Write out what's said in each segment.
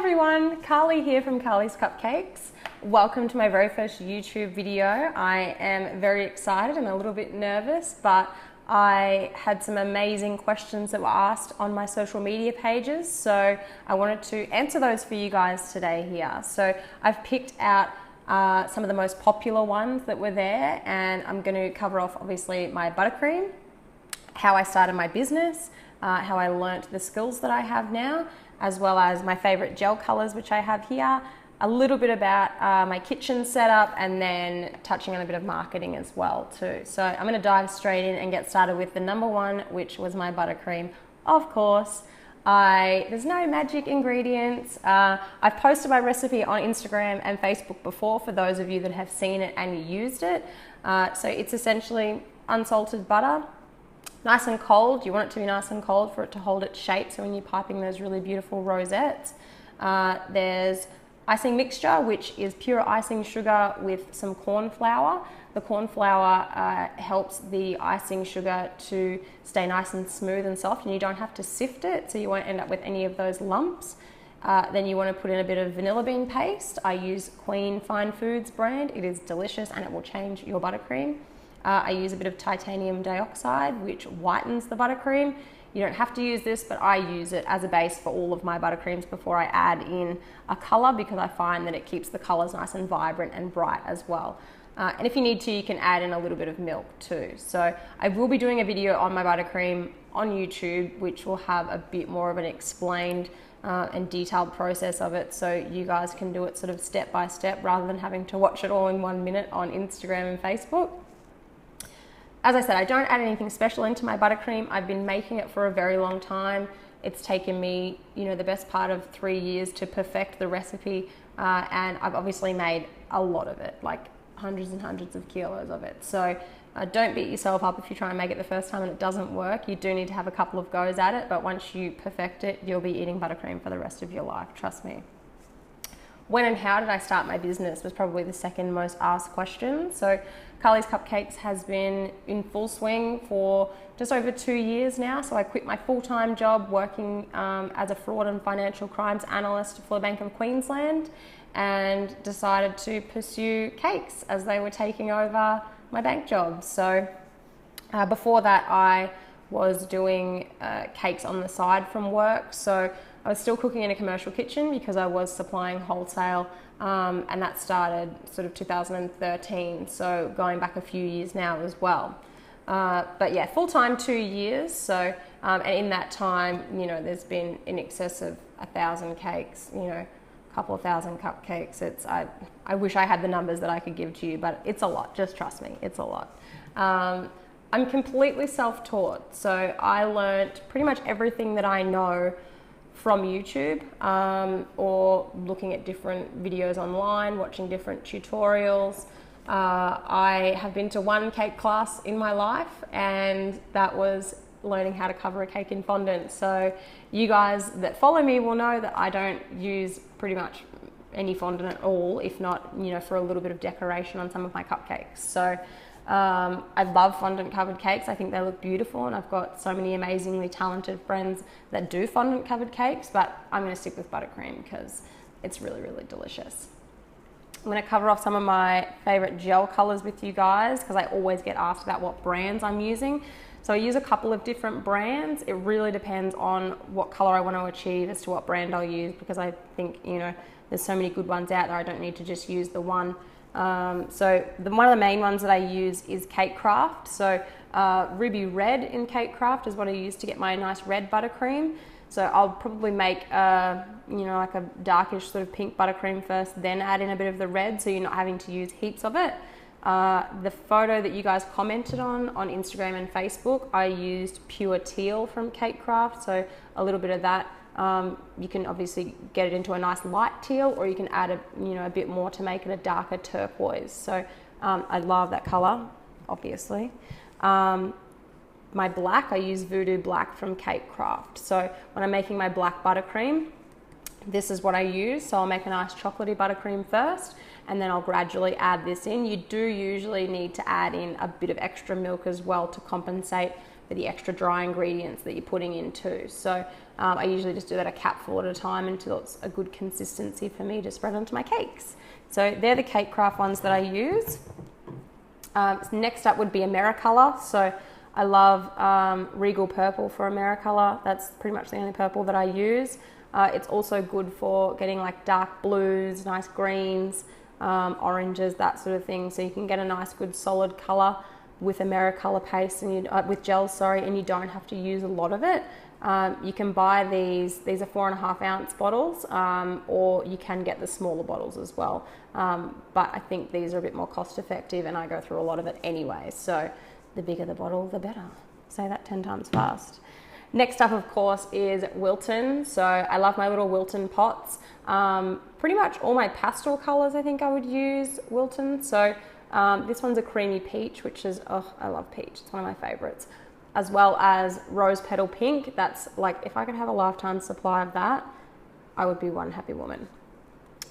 everyone, Karlee here from Karlee's Cupcakes. Welcome to my very first YouTube video. I am very excited and a little bit nervous, but I had some amazing questions that were asked on my social media pages, so I wanted to answer those for you guys today here. So I've picked out some of the most popular ones that were there, and I'm going to cover off obviously my buttercream, how I started my business, how I learnt the skills that I have now, as well as my favorite gel colors, which I have here, a little bit about my kitchen setup, and then touching on a bit of marketing as well too. So I'm going to dive straight in and get started with the number one, which was my buttercream. Of course, there's no magic ingredients. I've posted my recipe on Instagram and Facebook before for those of you that have seen it and used it. So it's essentially unsalted butter. Nice and cold. You want it to be nice and cold for it to hold its shape, so when you're piping those really beautiful rosettes. There's icing mixture, which is pure icing sugar with some corn flour. The corn flour helps the icing sugar to stay nice and smooth and soft, and you don't have to sift it, so you won't end up with any of those lumps. Then you want to put in a bit of vanilla bean paste. I use Queen Fine Foods brand. It is delicious and it will change your buttercream. I use a bit of titanium dioxide, which whitens the buttercream. You don't have to use this, but I use it as a base for all of my buttercreams before I add in a color, because I find that it keeps the colors nice and vibrant and bright as well. And if you need to, you can add in a little bit of milk too. So I will be doing a video on my buttercream on YouTube, which will have a bit more of an explained and detailed process of it, so you guys can do it sort of step by step rather than having to watch it all in 1 minute on Instagram and Facebook. As I said, I don't add anything special into my buttercream. I've been making it for a very long time. It's taken me, the best part of 3 years to perfect the recipe, and I've obviously made a lot of it, like hundreds and hundreds of kilos of it. So don't beat yourself up if you try and make it the first time and it doesn't work. You do need to have a couple of goes at it, but once you perfect it, you'll be eating buttercream for the rest of your life, trust me. When and how did I start my business was probably the second most asked question. So Karlee's Cupcakes has been in full swing for just over 2 years now. So I quit my full-time job working as a fraud and financial crimes analyst for the Bank of Queensland, and decided to pursue cakes as they were taking over my bank job. So before that, I was doing cakes on the side from work. So I was still cooking in a commercial kitchen because I was supplying wholesale, and that started sort of 2013, so going back a few years now as well. But yeah, full-time 2 years, so and in that time, there's been in excess of 1,000 cakes, a couple of thousand cupcakes. I wish I had the numbers that I could give to you, but it's a lot, just trust me, it's a lot. I'm completely self-taught, so I learnt pretty much everything that I know from YouTube, or looking at different videos online, watching different tutorials. I have been to one cake class in my life, and that was learning how to cover a cake in fondant. So you guys that follow me will know that I don't use pretty much any fondant at all, if not, for a little bit of decoration on some of my cupcakes. So I love fondant covered cakes. I think they look beautiful, and I've got so many amazingly talented friends that do fondant covered cakes, but I'm going to stick with buttercream because it's really, really delicious. I'm going to cover off some of my favorite gel colors with you guys, because I always get asked about what brands I'm using. So I use a couple of different brands. It really depends on what color I want to achieve as to what brand I'll use, because I think, there's so many good ones out there. I don't need to just use the one. So one of the main ones that I use is Cake Craft. So Ruby Red in Cake Craft is what I use to get my nice red buttercream. So I'll probably make like a darkish sort of pink buttercream first, then add in a bit of the red, so you're not having to use heaps of it. The photo that you guys commented on Instagram and Facebook, I used pure teal from Cake Craft, so a little bit of that. You can obviously get it into a nice light teal, or you can add a bit more to make it a darker turquoise. So I love that color, obviously. My black, I use Voodoo Black from Cake Craft. So when I'm making my black buttercream, this is what I use. So I'll make a nice chocolatey buttercream first, and then I'll gradually add this in. You do usually need to add in a bit of extra milk as well to compensate the extra dry ingredients that you're putting in too. So I usually just do that a capful at a time until it's a good consistency for me to spread onto my cakes. So they're the Cake Craft ones that I use. Next up would be Americolor. So I love Regal Purple for Americolor. That's pretty much the only purple that I use. It's also good for getting like dark blues, nice greens, oranges, that sort of thing. So you can get a nice good solid color with Americolor paste and with gel, and you don't have to use a lot of it. You can buy these are 4.5 ounce bottles, or you can get the smaller bottles as well. But I think these are a bit more cost effective, and I go through a lot of it anyway. So the bigger the bottle, the better. Say that 10 times fast. Next up, of course, is Wilton. So I love my little Wilton pots. Pretty much all my pastel colors, I think I would use Wilton. So this one's a creamy peach, which is, oh, I love peach. It's one of my favorites. As well as rose petal pink. That's like, if I could have a lifetime supply of that, I would be one happy woman.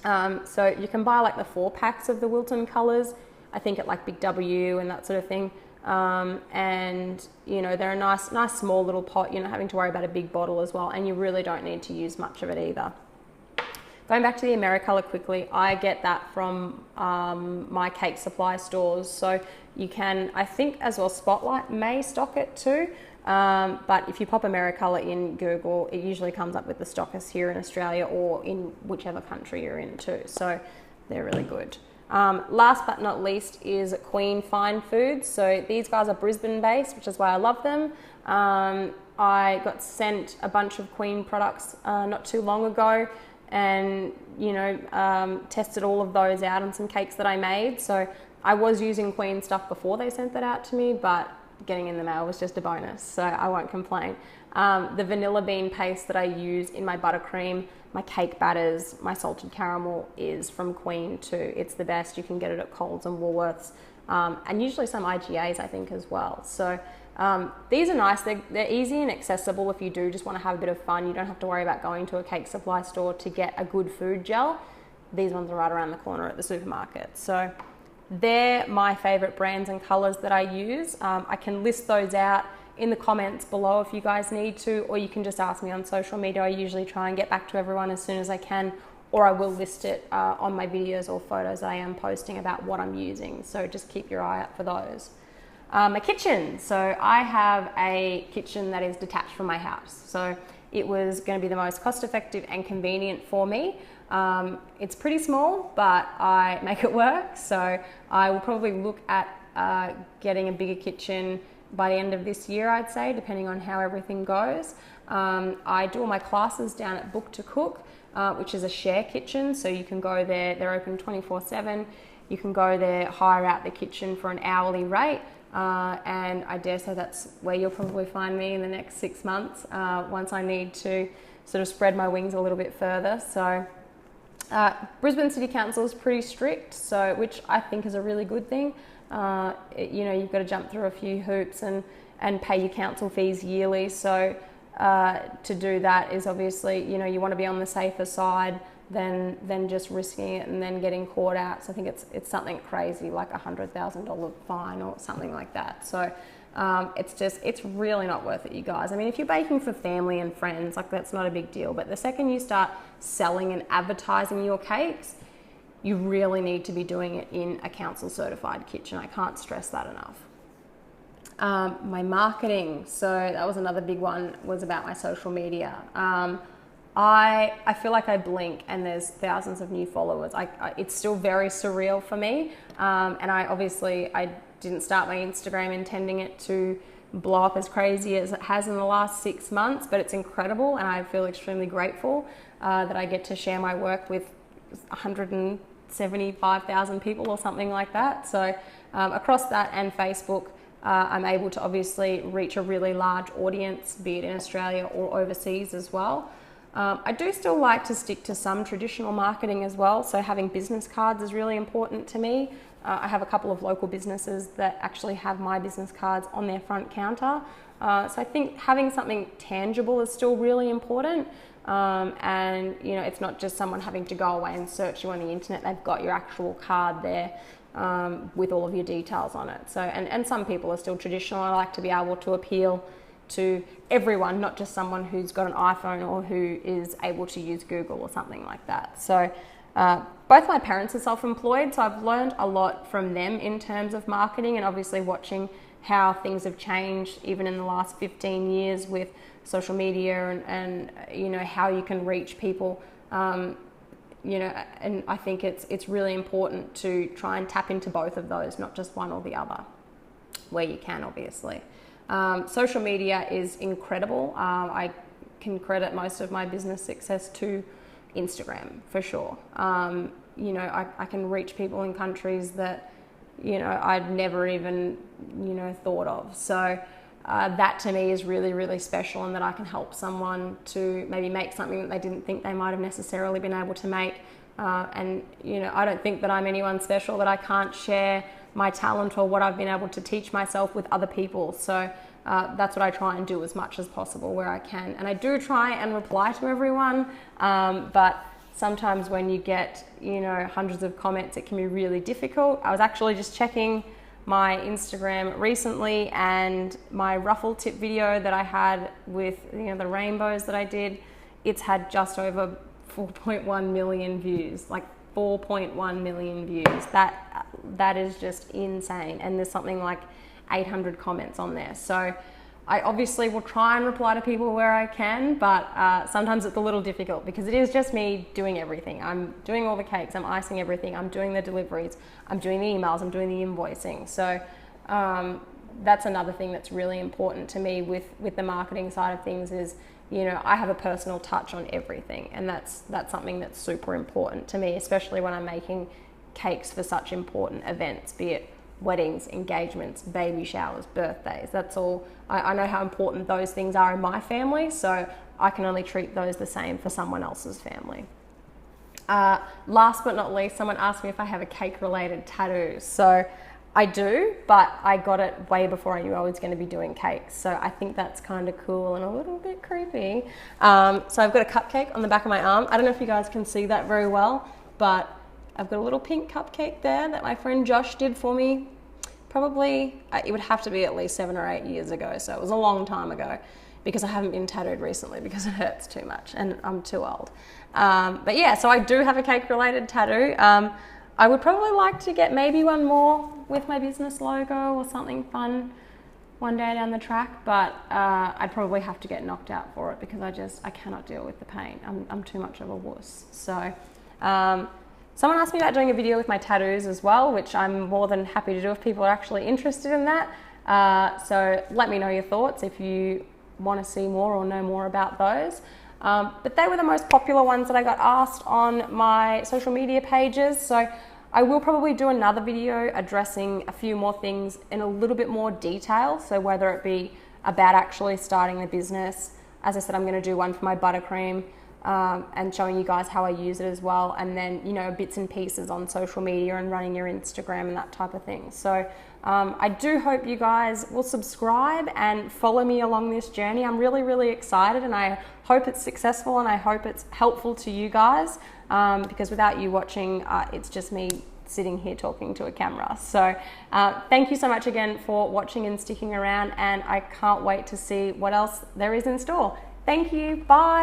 So you can buy like the 4 packs of the Wilton colors, I think at like Big W and that sort of thing. And you know, they're a nice small little pot. You're not having to worry about a big bottle as well, and you really don't need to use much of it either. Going back to the Americolor quickly, I get that from my cake supply stores. So you can, I think as well, Spotlight may stock it too. But if you pop Americolor in Google, it usually comes up with the stockist here in Australia or in whichever country you're in too. So they're really good. Last but not least is Queen Fine Foods. So these guys are Brisbane based, which is why I love them. I got sent a bunch of Queen products not too long ago, and you know, tested all of those out on some cakes that I made. So I was using Queen stuff before they sent that out to me, but getting in the mail was just a bonus, so I won't complain. The vanilla bean paste that I use in my buttercream, my cake batters, my salted caramel is from Queen too. It's the best. You can get it at Coles and Woolworths, and usually some IGAs I think as well. So these are nice. They're easy and accessible if you do just want to have a bit of fun. You don't have to worry about going to a cake supply store to get a good food gel. These ones are right around the corner at the supermarket. So they're my favorite brands and colors that I use. I can list those out in the comments below if you guys need to, or you can just ask me on social media. I usually try and get back to everyone as soon as I can, or I will list it on my videos or photos I am posting about what I'm using. So just keep your eye out for those. My kitchen. So I have a kitchen that is detached from my house. So it was going to be the most cost effective and convenient for me. It's pretty small, but I make it work. So I will probably look at getting a bigger kitchen by the end of this year, I'd say, depending on how everything goes. I do all my classes down at Book to Cook, which is a share kitchen. So you can go there, they're open 24/7. You can go there, hire out the kitchen for an hourly rate. And I dare say that's where you'll probably find me in the next 6 months, once I need to sort of spread my wings a little bit further. So Brisbane City Council is pretty strict, so which I think is a really good thing. You know, you've got to jump through a few hoops and pay your council fees yearly. So to do that is obviously, you know, you want to be on the safer side than just risking it and then getting caught out. So I think it's something crazy like $100,000 fine or something like that. So it's really not worth it, you guys. I mean, if you're baking for family and friends, like that's not a big deal. But the second you start selling and advertising your cakes, you really need to be doing it in a council certified kitchen. I can't stress that enough. My marketing, so that was another big one, was about my social media. I feel like I blink and there's thousands of new followers. It's still very surreal for me. And I didn't start my Instagram intending it to blow up as crazy as it has in the last 6 months, but it's incredible. And I feel extremely grateful that I get to share my work with 175,000 people or something like that. So across that and Facebook, I'm able to obviously reach a really large audience, be it in Australia or overseas as well. I do still like to stick to some traditional marketing as well. So having business cards is really important to me. I have a couple of local businesses that actually have my business cards on their front counter. So I think having something tangible is still really important. And you know, it's not just someone having to go away and search you on the internet. They've got your actual card there. with all of your details on it. So, and some people are still traditional. I like to be able to appeal to everyone, not just someone who's got an iPhone or who is able to use Google or something like that. So both my parents are self-employed, so I've learned a lot from them in terms of marketing, and obviously watching how things have changed even in the last 15 years with social media and you know, how you can reach people. You know, and I think it's really important to try and tap into both of those, not just one or the other, where you can, obviously. Social media is incredible. I can credit most of my business success to Instagram, for sure. You know, I can reach people in countries that, you know, I'd never even, you know, thought of. So that to me is really, really special, and that I can help someone to maybe make something that they didn't think they might have necessarily been able to make. And, you know, I don't think that I'm anyone special, that I can't share my talent or what I've been able to teach myself with other people. So that's what I try and do as much as possible where I can. And I do try and reply to everyone, but sometimes when you get, you know, hundreds of comments, it can be really difficult. I was actually just checking my Instagram recently, and my ruffle tip video that I had with, you know, the rainbows that I did, it's had just over 4.1 million views, like 4.1 million views. That is just insane. And there's something like 800 comments on there. So I obviously will try and reply to people where I can, but sometimes it's a little difficult because it is just me doing everything. I'm doing all the cakes, I'm icing everything, I'm doing the deliveries, I'm doing the emails, I'm doing the invoicing. So that's another thing that's really important to me with the marketing side of things is, you know, I have a personal touch on everything, and that's something that's super important to me, especially when I'm making cakes for such important events, be it weddings, engagements, baby showers, birthdays. That's all. I know how important those things are in my family, so I can only treat those the same for someone else's family. Last but not least, someone asked me if I have a cake-related tattoo. So I do, but I got it way before I knew I was going to be doing cakes. So I think that's kind of cool and a little bit creepy. So I've got a cupcake on the back of my arm. I don't know if you guys can see that very well, but I've got a little pink cupcake there that my friend Josh did for me. Probably, it would have to be at least 7 or 8 years ago. So it was a long time ago, because I haven't been tattooed recently because it hurts too much and I'm too old. But yeah, so I do have a cake-related tattoo. I would probably like to get maybe one more with my business logo or something fun one day down the track, but I'd probably have to get knocked out for it because I cannot deal with the pain. I'm too much of a wuss. So someone asked me about doing a video with my tattoos as well, which I'm more than happy to do if people are actually interested in that. So let me know your thoughts if you want to see more or know more about those. But they were the most popular ones that I got asked on my social media pages. So I will probably do another video addressing a few more things in a little bit more detail. So whether it be about actually starting the business, as I said, I'm going to do one for my buttercream, and showing you guys how I use it as well. And then, you know, bits and pieces on social media and running your Instagram and that type of thing. So I do hope you guys will subscribe and follow me along this journey. I'm really, really excited, and I hope it's successful, and I hope it's helpful to you guys, because without you watching, it's just me sitting here talking to a camera. So thank you so much again for watching and sticking around, and I can't wait to see what else there is in store. Thank you. Bye.